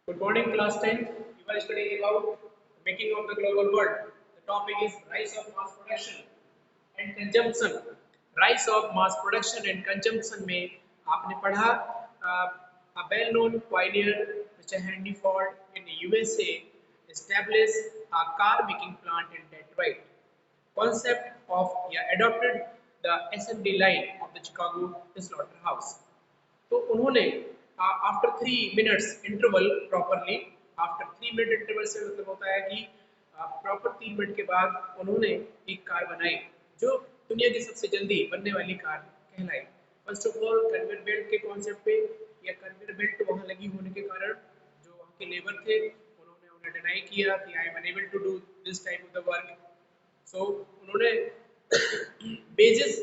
Good morning, class 10th. You are studying about making of the global world. The topic is rise of mass production and consumption. Rise of mass production and consumption में आपने पढ़ा a well-known pioneer, Mr. Henry Ford in USA established a car-making plant in Detroit. Concept of adopted the assembly line of the Chicago slaughterhouse. तो उन्होंने after 3 minutes interval properly after 3 minute interval से मतलब होता है कि proper 3 minute के बाद उन्होंने एक कार बनाई जो दुनिया की सबसे जल्दी बनने वाली कार कहलाई। First of all conveyor belt के कॉन्सेप्ट पे या कन्वेयर बेल्ट वहाँ लगी होने के कारण जो वहाँ के लेबर थे उन्होंने उन्हें डिनाई किया कि I am unable to do this type of the work. So उन्होंने वेजेस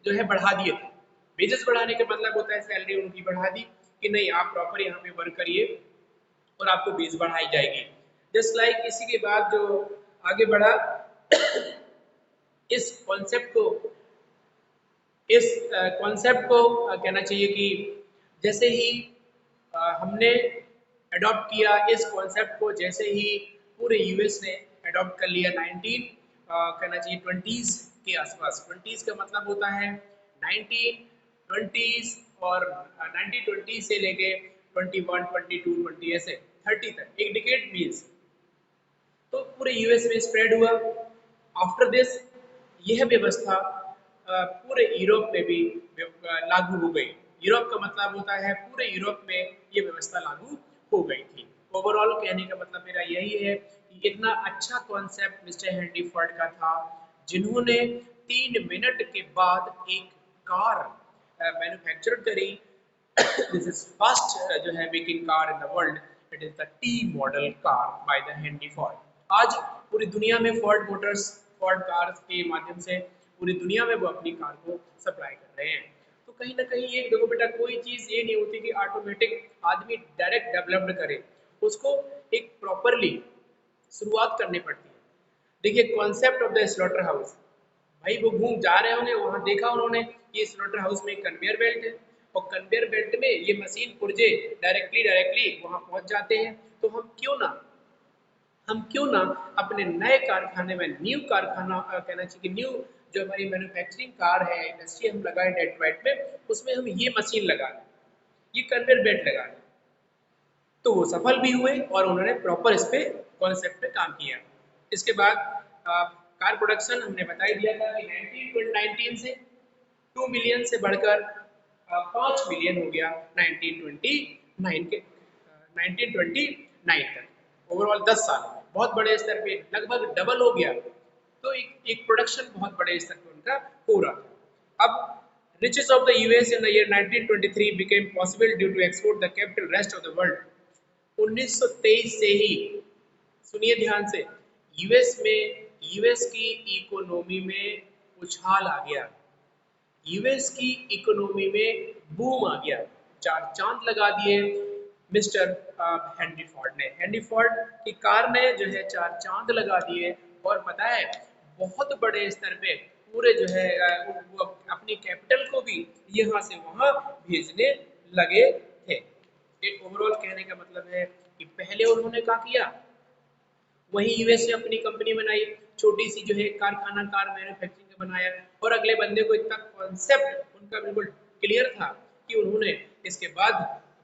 जो है बढ़ा दिए थे। वेजेस बढ़ाने का मतलब होता है सैलरी उनकी बढ़ा दी कि नहीं आप प्रॉपर यहाँ पे वर्क करिए और आपको वेज बढ़ाई जाएगी। जस्ट लाइक इसी के बाद जो आगे बढ़ा इस कॉन्सेप्ट को कहना चाहिए कि जैसे ही हमने अडॉप्ट किया इस कॉन्सेप्ट को, जैसे ही पूरे यूएस ने अडॉप्ट कर लिया 19 कहना चाहिए 20s के आसपास। 20s का मतलब होता है 1920s और 1920 से लेके 21, 22, 20 ऐसे 30 तक एक डिकेड मीन्स तो पूरे यूएस में स्प्रेड हुआ। आफ्टर दिस यह व्यवस्था पूरे यूरोप में भी लागू हो गई। यूरोप का मतलब होता है पूरे यूरोप में ये व्यवस्था लागू हो गई थी। ओवरऑल कहने का मतलब मेरा यही है कि इतना अच्छा कॉन्सेप्ट मिस्टर हेनरी फोर्ड का था जिन्होंने 3 मिनट के बाद एक कार मैन्युफैक्चर करी। दिस इज फर्स्ट जो है making car in the world. It is the T model car by the Henry Ford. आज पूरी दुनिया में फोर्ड मोटर्स फोर्ड कार्स के माध्यम से पूरी दुनिया में वो अपनी कार को सप्लाई कर रहे हैं। तो कहीं ना कहीं ये देखो बेटा, कोई चीज़ ये नहीं होती कि ऑटोमेटिक आदमी डायरेक्ट डेवलप्ड करे, उसको एक प्रॉपरली शुरुआत करनी पड़ती है। देखिए concept of the slaughter house, भाई वो घूम जा रहे होंगे वहाँ देखा उन्होंने कि स्लॉटर हाउस में कन्वेयर बेल्ट है और कन्वेयर बेल्ट में ये मशीन पुर्जे डायरेक्टली वहाँ पहुँच जाते हैं। तो हम क्यों ना अपने नए कारखाने में न्यू कारखाना कहना चाहिए कि न्यू जो हमारी मैन्युफैक्चरिंग कार है इंडस्ट्री हम लगाए डेट्रॉइट में, उसमें हम ये मशीन लगा दें, ये कन्वेयर बेल्ट लगा दें। तो वो सफल भी हुए और उन्होंने प्रॉपर इस पे कॉन्सेप्ट पे काम किया। इसके बाद कार प्रोडक्शन हमने बता ही दिया था कि 1919 से 2 मिलियन से बढ़कर 5 मिलियन हो गया 1929 के 1929 तक। ओवरऑल 10 साल में बहुत बड़े स्तर पे लगभग डबल हो गया। तो एक प्रोडक्शन बहुत बड़े स्तर पे उनका हो रहा था। अब riches of the US in the year 1923 became possible due to export the capital rest of the world। 1923 से ही सुनिए ध्यान से यूएस की इकोनॉमी में उछाल आ गया। यूएस की इकोनॉमी में बूम आ गया, चार चांद लगा दिए मिस्टर हेनरी फोर्ड ने। हेनरी फोर्ड की कार ने जो है चार चांद लगा दिए और पता है बहुत बड़े स्तर पे पूरे जो है वो अपनी कैपिटल को भी यहाँ से वहाँ भेजने लगे थे। एक ओवरऑल कहने का मतलब है कि पहले उन्होंने क्या किया, वहीं यूएस ने अपनी कंपनी बनाई, छोटी सी जो है कारखाना कार मैन्युफैक्चरिंग का बनाया और अगले बंदे को इतना कॉन्सेप्ट उनका बिल्कुल क्लियर था कि उन्होंने इसके बाद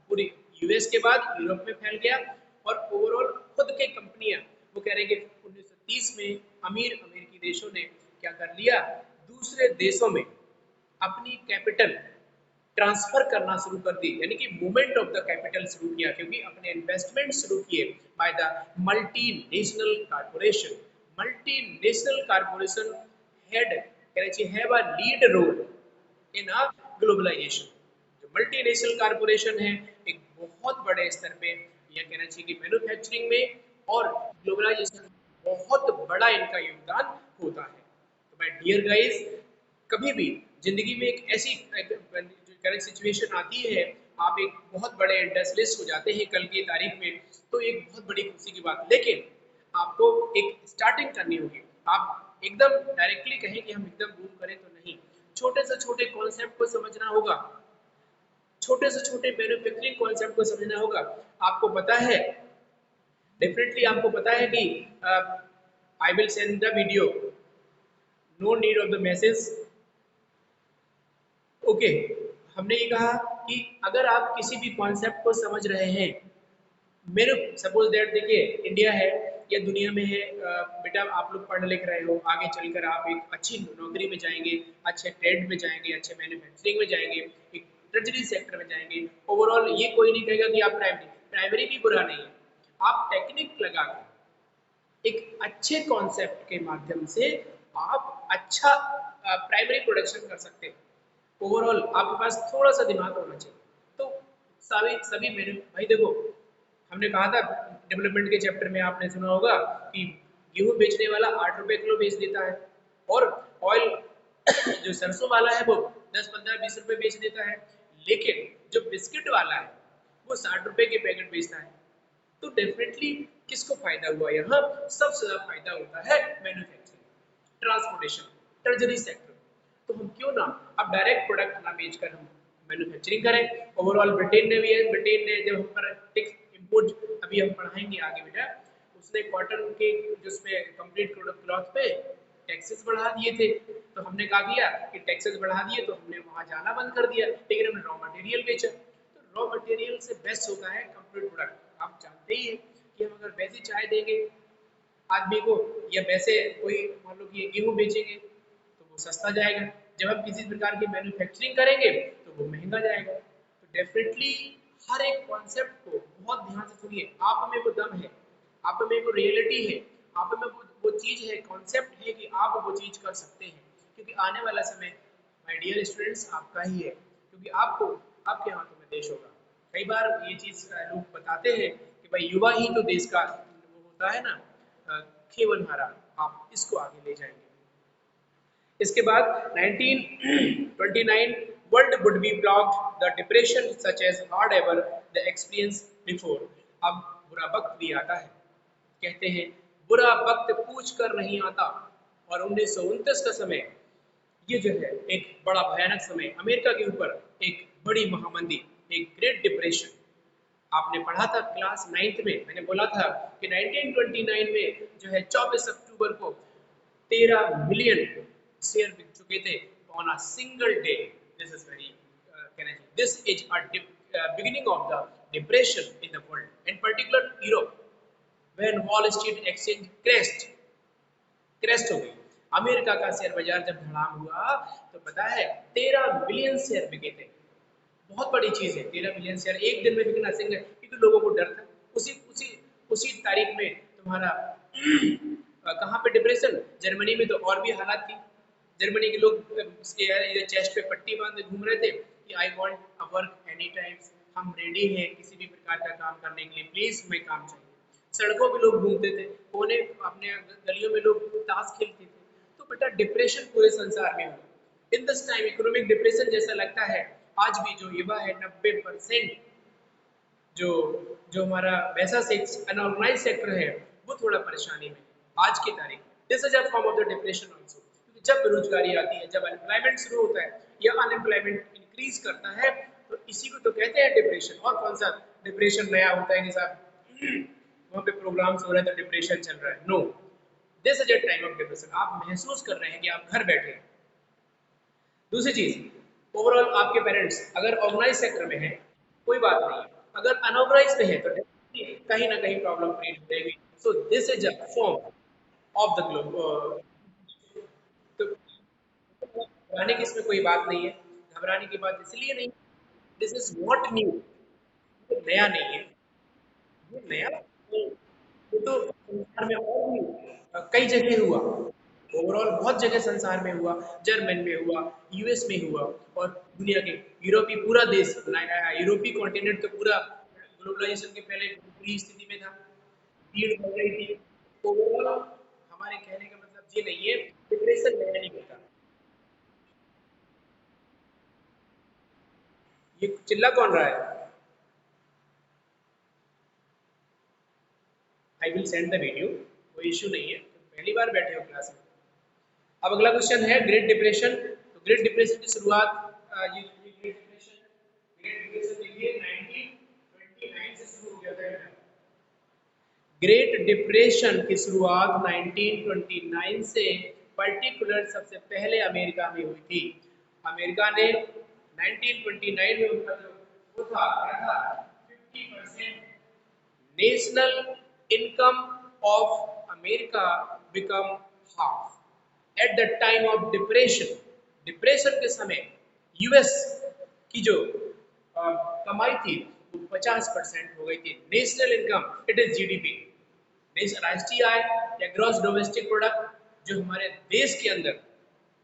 पूरी यूएस के बाद यूरोप में फैल गया और ओवरऑल खुद के कंपनियां वो कह रहे हैं कि 1930 में अमेरिकी देशों ने क्या कर लिया, दूसरे देशों में अपनी कैपिटल ट्रांसफर करना शुरू कर दी, यानी कि मूवमेंट ऑफ द कैपिटल शुरू किया क्योंकि अपने इन्वेस्टमेंट शुरू किए by the multinational corporation. Multinational corporation head कहना have a lead role in a globalization. जो मल्टीनेशनल कारपोरेशन है एक बहुत बड़े स्तर पे यह कहना चाहिए कि मैन्युफैक्चरिंग में और ग्लोबलाइजेशन बहुत बड़ा इनका योगदान होता है। तो माय डियर गाइस, कभी भी जिंदगी में एक ऐसी करंट सिचुएशन आती है, आप एक बहुत बड़े इंडस्ट्रियलिस्ट हो जाते हैं कल की तारीख में, तो एक बहुत बड़ी खुशी की बात, लेकिन आपको एक स्टार्टिंग करनी होगी। आप एकदम डायरेक्टली कहें कि हम एकदम बूम करें तो नहीं, छोटे से छोटे कॉन्सेप्ट को समझना होगा, छोटे से छोटे मैन्युफैक्चरिंग कॉन्सेप्ट को समझना होगा। आपको पता है डेफिनेटली आपको पता है कि I will send the video, no need of the message. Okay, हमने ये कहा कि अगर आप किसी भी कॉन्सेप्ट को समझ रहे हैं, मेरे सपोज दैट देखिए इंडिया है या दुनिया में है, बेटा आप लोग पढ़ लिख रहे हो, आगे चलकर आप एक अच्छी नौकरी में जाएंगे, अच्छे ट्रेड में जाएंगे, अच्छे मैन्युफैक्चरिंग में जाएंगे, एक ट्रेजरी सेक्टर में जाएंगे। ओवरऑल ये कोई नहीं कहेगा कि आप प्राइमरी प्राइमरी भी बुरा नहीं है, आप टेक्निक लगा कर एक अच्छे कॉन्सेप्ट के माध्यम से आप अच्छा प्राइमरी प्रोडक्शन कर सकते हैं। ओवरऑल आपके पास थोड़ा सा दिमाग होना चाहिए। तो सभी सभी मेरे भाई देखो, हमने कहा था डेवलपमेंट के चैप्टर में, आपने सुना होगा कि गेहूं बेचने वाला 8 रुपए किलो बेच देता है, और ऑयल जो सरसों वाला है वो 10, 15, 20 रुपए बेच देता है, लेकिन जो बिस्किट वाला है वो 60 रुपए के पैकेट बेचता है। तो डेफिनेटली किसको फायदा हुआ? यहाँ सबसे ज्यादा फायदा होता है मैन्युफैक्चरिंग, ट्रांसपोर्टेशन, ट्रेजरी सेक्टर। तो हम क्यों ना अब डायरेक्ट प्रोडक्ट ना बेचकर हम मैन्युफैक्चरिंग करें। ओवरऑल ब्रिटेन ने भी है, ब्रिटेन ने जब हम पर टैक्स इंपोर्ट, अभी हम पढ़ाएंगे आगे बेटा, उसने कॉटन के जिसमें कंप्लीट क्लॉथ पे टैक्सेस बढ़ा दिए थे। तो हमने कहा किया कि टैक्सेस बढ़ा दिए तो हमने वहां जाना बंद कर दिया, लेकिन हमने रॉ मटेरियल बेचा। तो रॉ मटेरियल से बेस्ट होता है कंप्लीट प्रोडक्ट। आप जानते ही हैं कि हम अगर वैसी चाय देंगे आदमी को, या वैसे कोई मान लो कि गेहूं बेचेंगे तो वो सस्ता जाएगा, जब हम किसी प्रकार की मैन्युफैक्चरिंग करेंगे तो वो महंगा जाएगा। तो डेफिनेटली हर एक कॉन्सेप्ट को बहुत ध्यान से सुनिए। आप में वो दम है, आप में वो रियलिटी है, आप में वो चीज है, कॉन्सेप्ट है कि आप वो चीज कर सकते हैं, क्योंकि आने वाला समय माय डियर स्टूडेंट्स आपका ही है, क्योंकि आपको आपके हाथों में देश होगा। कई बार ये चीज लोग बताते हैं कि भाई युवा ही तो देश का वो होता है ना, खेवनहारा, आप इसको आगे ले जाएंगे। इसके बाद 1929 world would be blocked the depression such as hard ever the experience before. अब बुरा वक्त भी आता है, कहते हैं बुरा वक्त पूछ कर नहीं आता। और 1929 का समय ये जो है एक बड़ा भयानक समय, अमेरिका के ऊपर एक बड़ी महामंदी, एक ग्रेट डिप्रेशन। आपने पढ़ा था क्लास 9th में, मैंने बोला था कि 1929 में जो है 24 अक्टूबर को 13 मिलियन शेयर बिक चुके थे on a single day. This is very this is a beginning of the depression in the world, in particular Europe, when Wall Street exchange crashed हो गई। अमेरिका का शेयर बाजार जब धड़ाम हुआ तो पता है 13 मिलियन शेयर बिके थे। बहुत बड़ी चीज है 13 मिलियन शेयर एक दिन में बिकना सिंगल, क्योंकि लोगों को डर था। उसी उसी उसी तारीख में तुम्हारा कहाँ पे डिप्रेशन, जर्मनी में तो और भी हालात थी। जर्मनी के लोग इसके चेस्ट पे पट्टी बांध घूम रहे थे कि I want a work any time, हम रेडी हैं किसी भी प्रकार का काम करने के लिए, प्लीज हमें काम चाहिए। सड़कों पे लोग घूमते थे, कोने अपने गलियों में लोग ताश खेलते थे। तो बेटा डिप्रेशन पूरे संसार में हुआ। In this time economic depression जैसा लगता है आज भी जो युवा है 90% जो जो हमारा वैसा अनऑर्गेनाइज सेक्टर है वो थोड़ा परेशानी में है आज की तारीख। This is a form of the depression also, क्योंकि जब बेरोजगारी आती है, जब अनएम्प्लॉयमेंट शुरू होता है या अनएम्प्लॉयमेंट इंक्रीज करता है, तो इसी को तो कहते हैं डिप्रेशन। और कौन सा डिप्रेशन नया होता है कि साहब वहाँ पे प्रोग्राम्स हो रहे हैं तो डिप्रेशन चल रहा है? No, this is a time of depression. आप महसूस कर रहे हैं कि आप घर बैठे हैं। दूसरी चीज, ओवरऑल आपके पेरेंट्स अगर ऑर्गेनाइज सेक्टर में है कोई बात नहीं है, अगर अनऑर्गेनाइज में है तो कहीं ना कहीं प्रॉब्लम क्रिएट हो जाएगी। So this is a form of the globe. तो घबराने की इसमें कोई बात नहीं है, घबराने की बात इसलिए नहीं, दिस इज नॉट न्यू, नया नहीं है, ये नया ये तो संसार में और भी कई जगह हुआ। ओवरऑल बहुत जगह संसार में हुआ, जर्मन में हुआ, यूएस में हुआ, और दुनिया के यूरोपीय पूरा देश, यूरोपीय कॉन्टिनेंट तो पूरा ग्लोबलाइजेशन के पहले पूरी स्थिति में था, भीड़ बढ़ रही थी। ओवरऑल हमारे कहने का मतलब ये नहीं है डिप्रेशन नया नहीं होता। ये चिल्ला कौन रहा है? आई विल सेंड द वीडियो, कोई इशू नहीं है, पहली बार बैठे हो क्लास में। अब अगला क्वेश्चन है ग्रेट डिप्रेशन। तो ग्रेट डिप्रेशन की शुरुआत ये ग्रेट डिप्रेशन देखिए 1929 से शुरू हो गया था। ग्रेट डिप्रेशन की शुरुआत 1929 से पर्टिकुलर सबसे पहले अमेरिका में हुई थी। अमेरिका ने 1929 में उनका जो वो था क्या था 50% national income of America become half at the time of depression. Depression के समय यूएस की जो कमाई थी वो 50% हो गई थी। National income it is GDP, राष्ट्रीय आय या ग्रॉस डोमेस्टिक प्रोडक्ट, जो हमारे देश के अंदर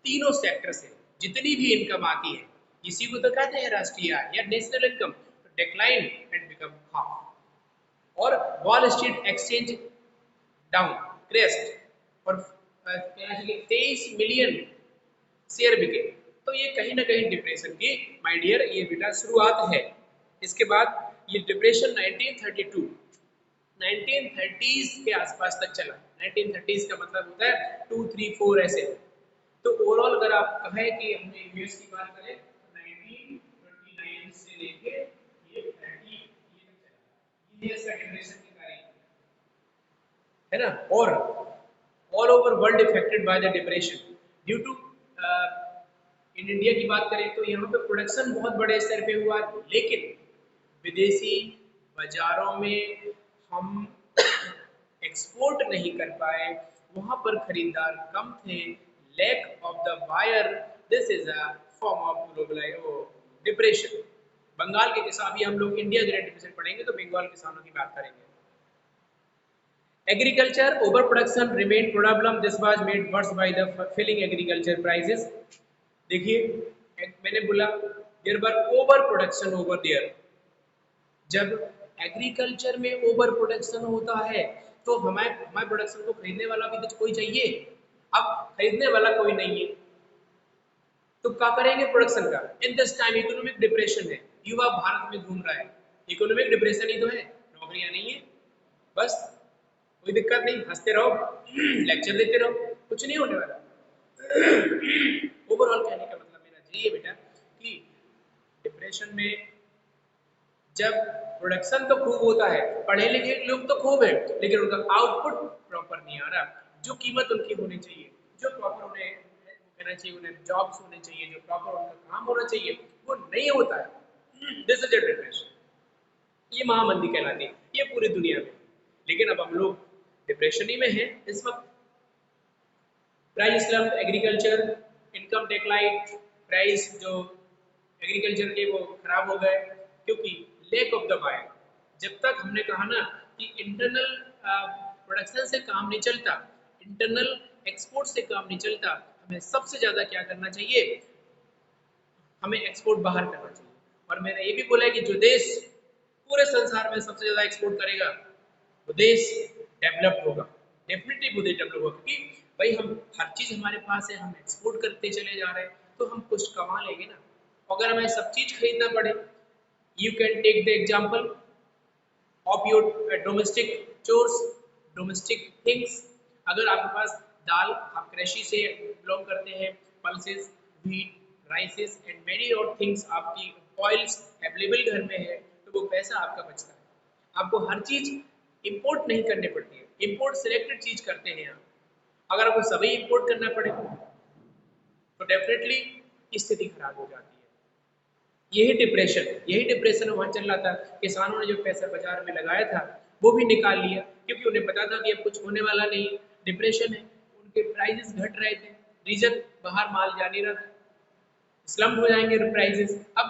तीनों सेक्टर से जितनी भी इनकम आती है इसी को तो कहते हैं राष्ट्रीय आय या national income. Decline and become half. और Wall Street exchange down crest और 23 मिलियन शेयर बिके। तो ये कहीं ना कहीं डिप्रेशन की माय डियर ये बेटा शुरुआत है। इसके बाद ये डिप्रेशन 1932 1930s के आसपास तक चला। 1930s का मतलब होता है 2, 3, 4 ऐसे। तो ओवरऑल अगर आप कहें कि हमने यूएस की बात करें तो 1929 से लेके ये 30 ये तक चला। ये इसका डिप्रेशन की तारीख है ना। और all over world effected by the depression due to in India की बात करें तो यहाँ पे प्रोडक्शन बहुत बड़े स्तर पे हुआ, लेकिन विदेशी बाजारों में हम एक्सपोर्ट नहीं कर पाए, वहाँ पर खरीदार कम थे। Lack of the buyer, this is a form of global depression. Bengal के किसान, अभी हम लोग इंडिया ग्रेट डिप्रेशन पढ़ेंगे तो बंगाल किसानों की बात करेंगे। Agriculture overproduction remained problem. This was made worse by the falling agriculture prices. देखिए मैंने बोला there were over production over there. जब एग्रीकल्चर में ओवर प्रोडक्शन होता है तो हमारे प्रोडक्शन को खरीदने वाला भी तो कोई चाहिए। अब खरीदने वाला कोई नहीं है तो क्या करेंगे प्रोडक्शन का। In this time economic depression है, युवा भारत में घूम रहा है। इकोनॉमिक डिप्रेशन ही तो है, नौकरियां नहीं है, बस कोई दिक्कत नहीं, हंसते रहो लेक्चर देते रहो, कुछ नहीं होने वाला। ओवरऑल कहने का मतलब मेरा यही है बेटा कि डिप्रेशन में जब प्रोडक्शन तो खूब होता है, पढ़े लिखे लोग तो खूब है, लेकिन उनका आउटपुट प्रॉपर नहीं आ रहा। जो कीमत उनकी होनी चाहिए, जो प्रॉपर उन्हें कहना चाहिए, उन्हें जॉब्स होने चाहिए, जो प्रॉपर उनका काम होना चाहिए, वो नहीं होता है। This is a depression. ये महामंदी कहलाती है ये पूरी दुनिया में। लेकिन अब हम लोग डिप्रेशन ही में हैं इस वक्त। Price slum, agriculture income decline, price जो एग्रीकल्चर के वो खराब हो गए क्योंकि लैक ऑफ द बायर। जब तक हमने कहा ना कि इंटरनल प्रोडक्शन से काम नहीं चलता, इंटरनल एक्सपोर्ट से काम नहीं चलता, हमें सबसे ज्यादा क्या करना चाहिए, हमें एक्सपोर्ट बाहर करना चाहिए। और मैंने ये भी बोला है कि जो देश पूरे संसार में सबसे ज्यादा एक्सपोर्ट करेगा वो देश डेवलप होगा। डेफिनेटली वो देश डेवलप होगा क्योंकि भाई हम हर चीज हमारे पास है, हम एक्सपोर्ट करते चले जा रहे हैं तो हम कुछ कमा लेंगे ना। अगर हमें सब चीज खरीदना पड़े, you can take the example of your domestic chores, domestic things. अगर आपके पास दाल, आप कृषि से बिलोंग करते हैं, पल्सेस, व्हीट, राइसेस एंड मेनी और थिंग्स, आपकी ऑयल्स अवेलेबल घर में है तो वो पैसा आपका बचता है। आपको हर चीज इंपोर्ट नहीं करनी पड़ती है, इंपोर्ट सिलेक्टेड चीज करते हैं आप। अगर आपको सभी इंपोर्ट करना पड़े तो डेफिनेटली स्थिति खराब हो जाती है। यही डिप्रेशन वहां चल रहा था। किसानों ने जो पैसा बाजार में लगाया था वो भी निकाल लिया क्योंकि उन्हें पता था कि अब कुछ होने वाला नहीं, डिप्रेशन है, उनके प्राइसेस घट रहे थे, रीजन बाहर माल जा नहीं रहा था, स्लम्प हो जाएंगे प्राइसेस। अब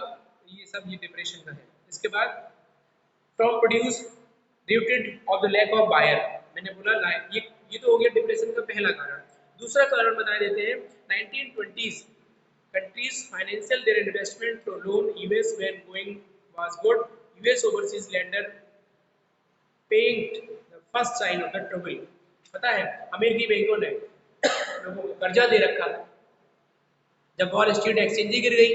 ये सब ये डिप्रेशन का है। इसके बाद फ्रॉम प्रोड्यूस ड्यूटेड of the lack of buyer. मैंने बोला ये तो हो गया डिप्रेशन का पहला कारण। दूसरा कारण बता देते हैं 1920s countries financial their investment through loan US when going was good. US overseas lender paid the first sign of the trouble। पता है अमेरिकी बैंकों ने लोगों को कर्जा दे रखा था जब वॉल स्ट्रीट एक्सचेंज गिर गई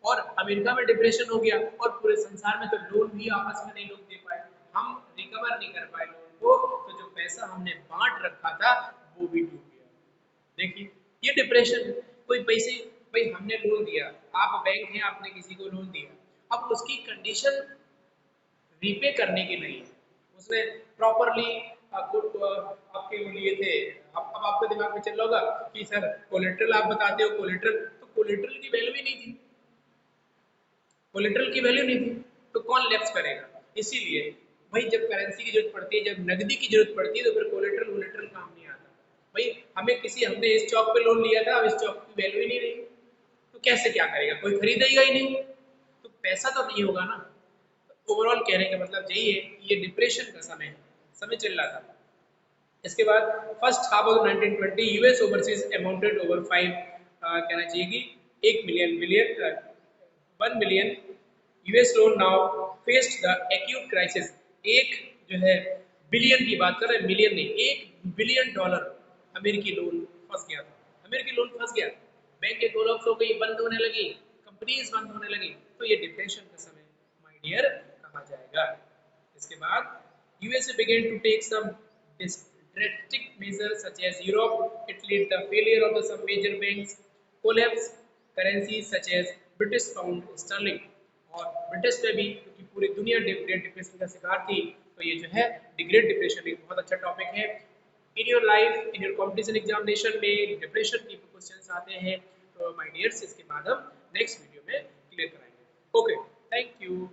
और अमेरिका में डिप्रेशन हो गया और पूरे संसार में तो लोन भी आपस में नहीं लोग दे पाए, हम रिकवर नहीं कर पाए लोन को, तो जो पैसा हमने बांट रखा था वो भी डूब गया। देखिए ये डिप्रेशन। कोई पैसे भाई हमने लोन दिया, आप बैंक हैं, आपने किसी को लोन दिया, अब उसकी कंडीशन रीपे करने की नहीं है, उसने प्रॉपरली आपके वो लिए थे, अब आपके दिमाग में चल रहा होगा कि सर कोलेट्रल आप बताते हो, कोलेट्रल तो कोलेट्रल की वैल्यू ही नहीं थी, कोलेट्रल की वैल्यू नहीं थी, तो कौन लैप्स करेगा? इसीलिए भाई जब करेंसी की जरूरत पड़ती है, जब नकदी की जरूरत पड़ती है, तो फिर कोलेट्रल वोलेट्रल काम नहीं आता। भाई हमने इस चौक पे लोन लिया था, अब इस चौक की वैल्यू ही नहीं रही, तो कैसे क्या करेगा, कोई खरीदेगा ही नहीं, तो पैसा तो नहीं होगा ना। तो ओवरऑल कहने का मतलब यही है कि ये डिप्रेशन का समय चल रहा था। इसके बाद first half of 1920 US overseas amounted over 5 कहना चाहिए कि 1 million US loan now faced the acute crisis. एक जो है बिलियन की बात कर रहे हैं, मिलियन नहीं, $1 बिलियन अमेरिकी लोन फंस गया था, अमेरिकी लोन फंस गया, बैंक कोलैप्स हो गई, बंद होने लगी, कंपनीज बंद होने लगी, तो ये डिप्रेशन का समय माय डियर कहा जाएगा। इसके बाद USA began to take some drastic measures such as Europe, it led the failure of the some major banks, collapse currencies such as British pound sterling, और ब्रिटिश में भी क्योंकि पूरी दुनिया ग्रेट डिप्रेशन का शिकार थी, तो ये जो है ग्रेट डिप्रेशन एक बहुत अच्छा टॉपिक है। In your life, in your competition examination में डिप्रेशन की क्वेश्चंस आते हैं, तो माय डियर्स इसके बाद हम नेक्स्ट वीडियो में क्लियर कराएंगे। Okay, thank you.